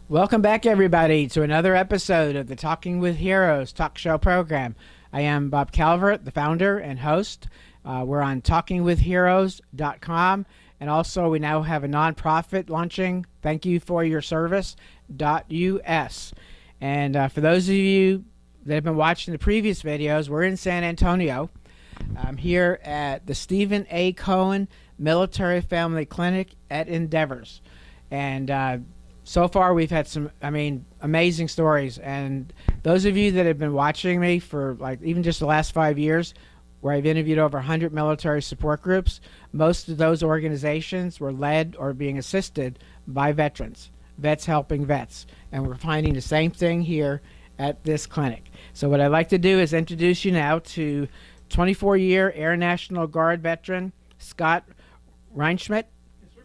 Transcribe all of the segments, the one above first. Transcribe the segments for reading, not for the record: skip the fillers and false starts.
Welcome back, everybody, to another episode of the Talking with Heroes talk show program. I am Bob Calvert, the founder and host. We're on talkingwithheroes.com, and also we now have a nonprofit launching, Thank You For Your Service.us. And for those of you that have been watching the previous videos, we're in San Antonio. I'm here at the Stephen A. Cohen Military Family Clinic at Endeavors. And so far, we've had some, amazing stories. And those of you that have been watching me for even just the last 5 years, where I've interviewed over 100 military support groups, most of those organizations were led or being assisted by veterans, vets helping vets. And we're finding the same thing here at this clinic. So what I'd like to do is introduce you now to 24-year Air National Guard veteran, Scott Rheinschmidt. Yes, sir.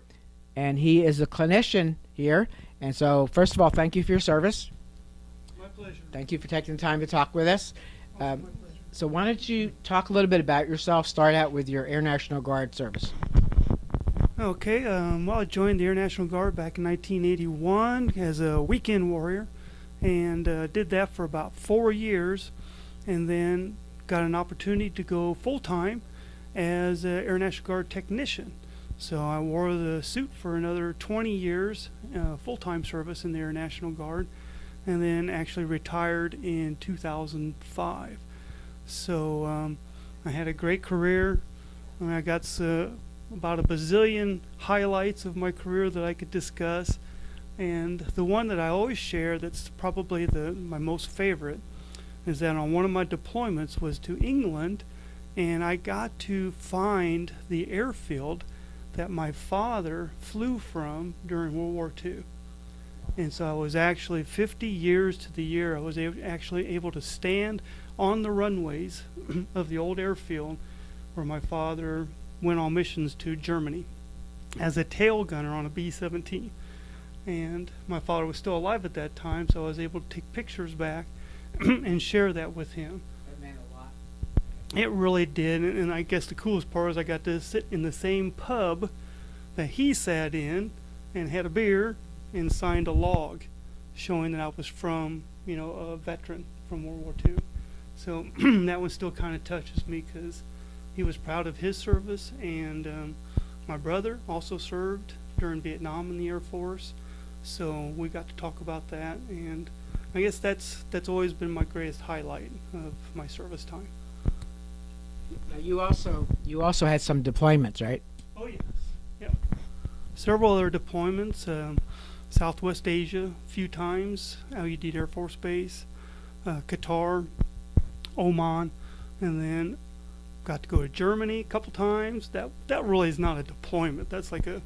And he is a clinician here. And so, first of all, thank you for your service. My pleasure. Thank you for taking the time to talk with us. My pleasure. So why don't you talk a little bit about yourself, start out with your Air National Guard service. Okay, I joined the Air National Guard back in 1981 as a weekend warrior, and did that for about 4 years, and then got an opportunity to go full-time as an Air National Guard technician. So I wore the suit for another 20 years, full-time service in the Air National Guard, and then actually retired in 2005. So I had a great career. I got about a bazillion highlights of my career that I could discuss, and the one that I always share that's probably my most favorite is that on one of my deployments was to England, and I got to find the airfield that my father flew from during World War II. And so I was actually 50 years to the year, I was actually able to stand on the runways of the old airfield where my father went on missions to Germany as a tail gunner on a B-17. And my father was still alive at that time, so I was able to take pictures back and share that with him. That meant a lot. It really did, and I guess the coolest part was I got to sit in the same pub that he sat in and had a beer and signed a log showing that I was from, a veteran from World War II. So that one still kind of touches me because he was proud of his service, and my brother also served during Vietnam in the Air Force, so we got to talk about that, and I guess that's always been my greatest highlight of my service time. Now you also had some deployments, right? Oh yes, yeah. Several other deployments, Southwest Asia a few times, Al-Udeid Air Force Base, Qatar, Oman, and then got to go to Germany a couple times. That really is not a deployment. That's like a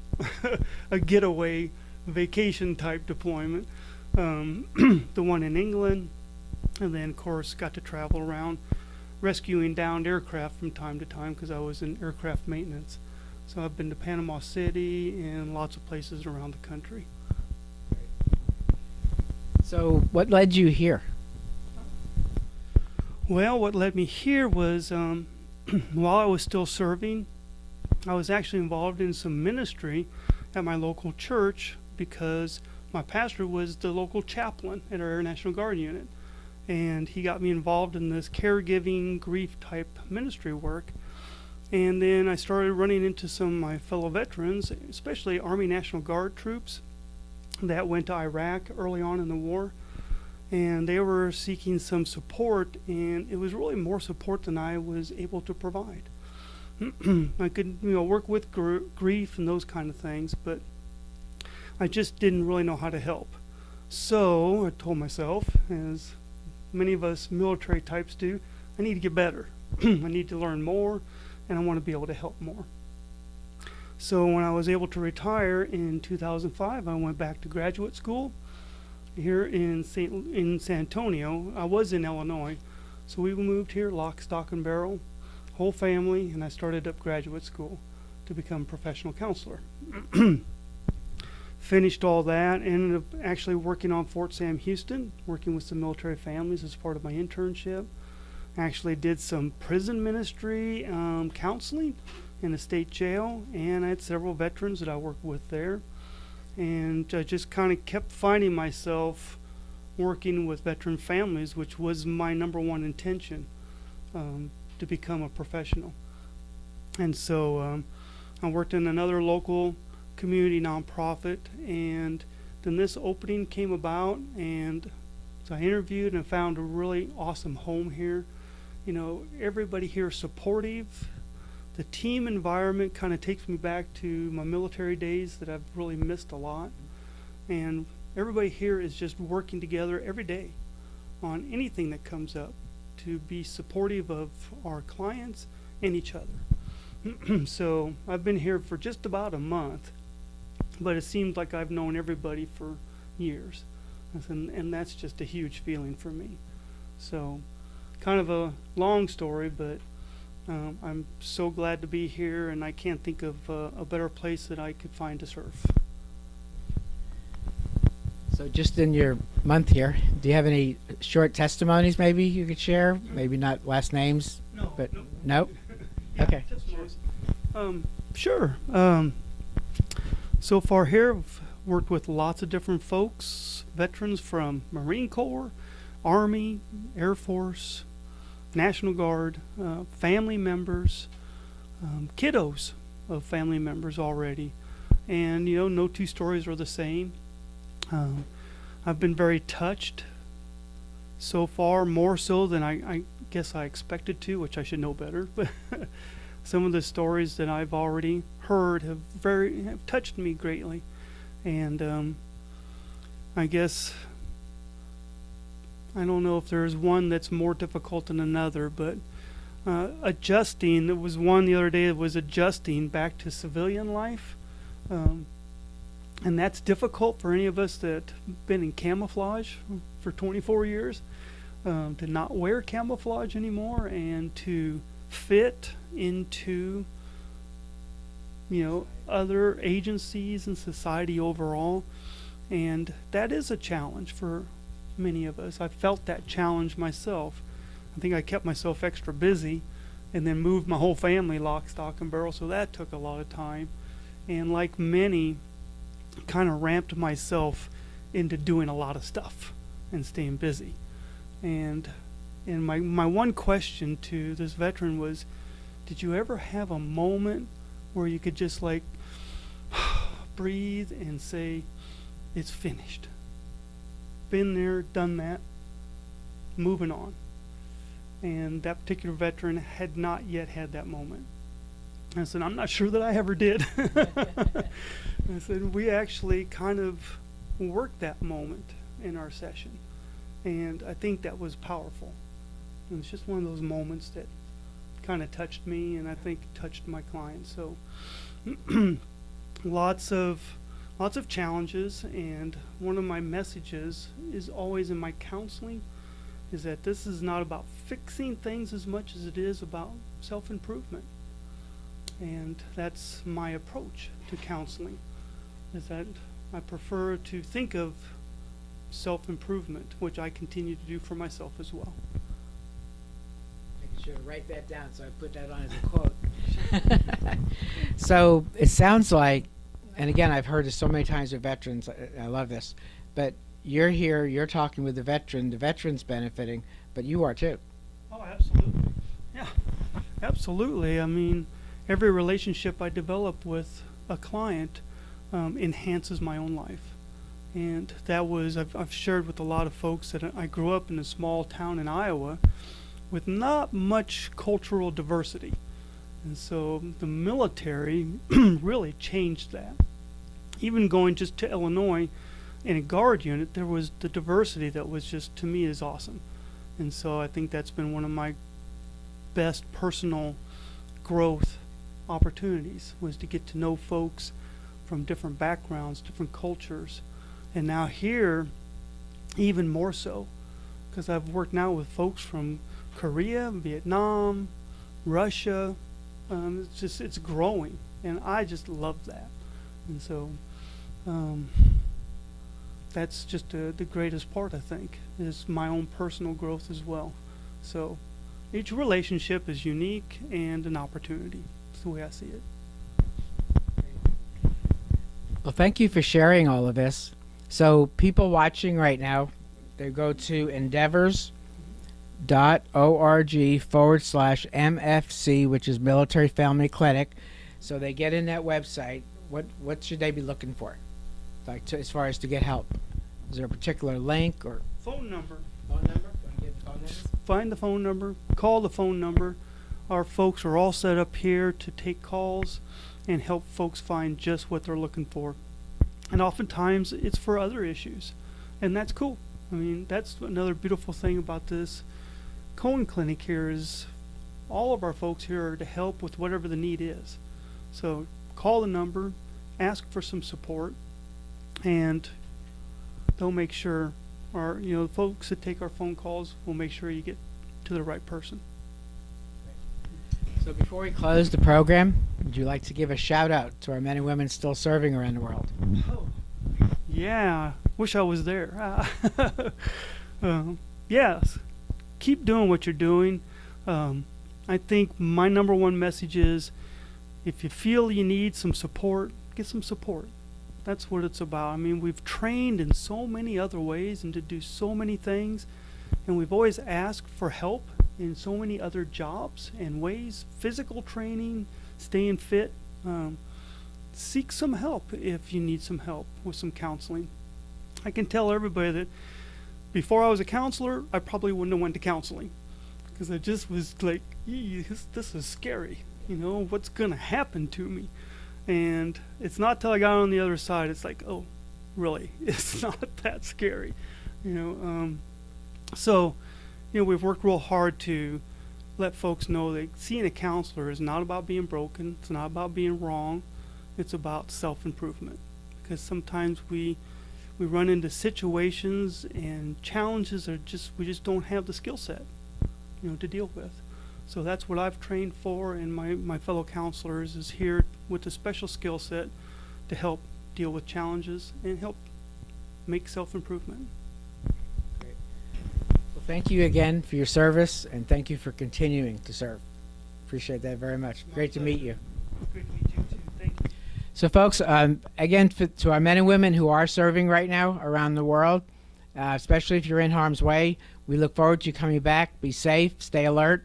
a getaway vacation type deployment. The one in England, and then of course got to travel around rescuing downed aircraft from time to time because I was in aircraft maintenance. So I've been to Panama City and lots of places around the country. So what led you here? Well, what led me here was while I was still serving, I was actually involved in some ministry at my local church because my pastor was the local chaplain at our Air National Guard unit, and he got me involved in this caregiving, grief type ministry work. And then I started running into some of my fellow veterans, especially Army National Guard troops that went to Iraq early on in the war, and they were seeking some support, and it was really more support than I was able to provide. I could work with grief and those kind of things, but I just didn't really know how to help. So I told myself, as many of us military types do, I need to get better. I need to learn more, and I want to be able to help more. So when I was able to retire in 2005, I went back to graduate school here in San Antonio. I was in Illinois, so we moved here lock, stock, and barrel, whole family, and I started up graduate school to become a professional counselor. Finished all that, ended up actually working on Fort Sam Houston, working with some military families as part of my internship. Actually did some prison ministry counseling in a state jail, and I had several veterans that I worked with there. And I just kind of kept finding myself working with veteran families, which was my number one intention, to become a professional. And so I worked in another local community nonprofit, and then this opening came about, and so I interviewed and found a really awesome home here. You know, everybody here is supportive. The team environment kind of takes me back to my military days that I've really missed a lot. And everybody here is just working together every day on anything that comes up to be supportive of our clients and each other. So I've been here for just about a month, but it seems like I've known everybody for years. And that's just a huge feeling for me. So kind of a long story, but I'm so glad to be here, and I can't think of a better place that I could find to serve. So just in your month here, do you have any short testimonies maybe you could share? Maybe not last names, No, but no. nope? Yeah, Okay. testimonies. Sure. So far here, I've worked with lots of different folks, veterans from Marine Corps, Army, Air Force, National Guard, family members, kiddos of family members already. And, you know, no two stories are the same. I've been very touched so far, more so than I guess I expected to, which I should know better. But some of the stories that I've already heard have touched me greatly. And I guess I don't know if there's one that's more difficult than another, but adjusting, there was one the other day that was adjusting back to civilian life. And that's difficult for any of us that have been in camouflage for 24 years, to not wear camouflage anymore and to fit into, you know, other agencies and society overall. And that is a challenge for many of us. I felt that challenge myself. I think I kept myself extra busy and then moved my whole family lock, stock, and barrel, so that took a lot of time. And like many, kind of ramped myself into doing a lot of stuff and staying busy. And my one question to this veteran was, did you ever have a moment where you could just like breathe and say, it's finished? Been there, done that, moving on. And that particular veteran had not yet had that moment. I said, I'm not sure that I ever did. I said, we actually kind of worked that moment in our session. And I think that was powerful. And it's just one of those moments that kind of touched me, and I think touched my clients. So lots of challenges, and one of my messages is always in my counseling is that this is not about fixing things as much as it is about self-improvement. And that's my approach to counseling, is that I prefer to think of self-improvement, which I continue to do for myself as well. I should write that down, so I put that on as a quote. So it sounds like, and again, I've heard this so many times with veterans, I love this, but you're here, you're talking with the veteran's benefiting, but you are too. Oh, absolutely. Yeah, absolutely. I mean, every relationship I develop with a client enhances my own life. And that was, I've shared with a lot of folks that I grew up in a small town in Iowa with not much cultural diversity. And so the military really changed that. Even going just to Illinois in a guard unit, there was the diversity that was just, to me, is awesome. And so I think that's been one of my best personal growth opportunities, was to get to know folks from different backgrounds, different cultures. And now here, even more so, because I've worked now with folks from Korea, Vietnam, Russia. It's growing, and I just love that. And so that's just the greatest part, I think, is my own personal growth as well. So each relationship is unique and an opportunity. That's the way I see it. Well, thank you for sharing all of this. So people watching right now, they go to endeavors.org/MFC, which is Military Family Clinic. So they get in that website. What should they be looking for, like as far as to get help? Is there a particular link or Phone number. phone number? Want to give the phone number? Find the phone number. Call the phone number. Our folks are all set up here to take calls and help folks find just what they're looking for. And oftentimes it's for other issues, and that's cool. I mean, that's another beautiful thing about this Cohen Clinic here is all of our folks here are to help with whatever the need is. So call the number, ask for some support, and they'll make sure the folks that take our phone calls will make sure you get to the right person. So before we close the program, would you like to give a shout out to our men and women still serving around the world? Oh, yeah. Wish I was there. Yes. Keep doing what you're doing. I think my number one message is if you feel you need some support, get some support. That's what it's about. I mean, we've trained in so many other ways and to do so many things, and we've always asked for help in so many other jobs and ways, physical training, staying fit. Seek some help if you need some help with some counseling. I can tell everybody that before I was a counselor, I probably wouldn't have went to counseling because I just was like, this is scary. What's going to happen to me? And it's not till I got on the other side, it's like, oh, really? It's not that scary. So we've worked real hard to let folks know that seeing a counselor is not about being broken. It's not about being wrong. It's about self-improvement. Because sometimes we run into situations and challenges that we just don't have the skill set, to deal with. So that's what I've trained for, and my fellow counselors is here with a special skill set to help deal with challenges and help make self-improvement. Great. Well, thank you again for your service, and thank you for continuing to serve. Appreciate that very much. Great to meet you. Great to meet you too. Thank you. So folks, again, to our men and women who are serving right now around the world, especially if you're in harm's way, we look forward to you coming back. Be safe, stay alert,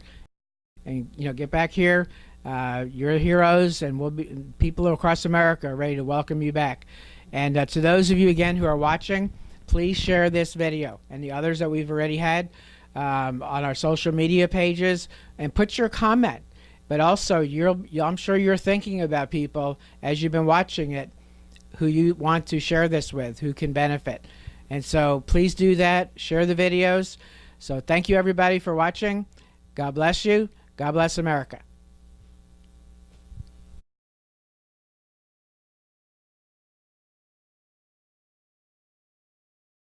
and get back here. You're heroes, and people across America are ready to welcome you back. And to those of you again who are watching, please share this video and the others that we've already had on our social media pages, and put your comment. But also, I'm sure you're thinking about people as you've been watching it who you want to share this with, who can benefit. And so please do that. Share the videos. So thank you, everybody, for watching. God bless you. God bless America.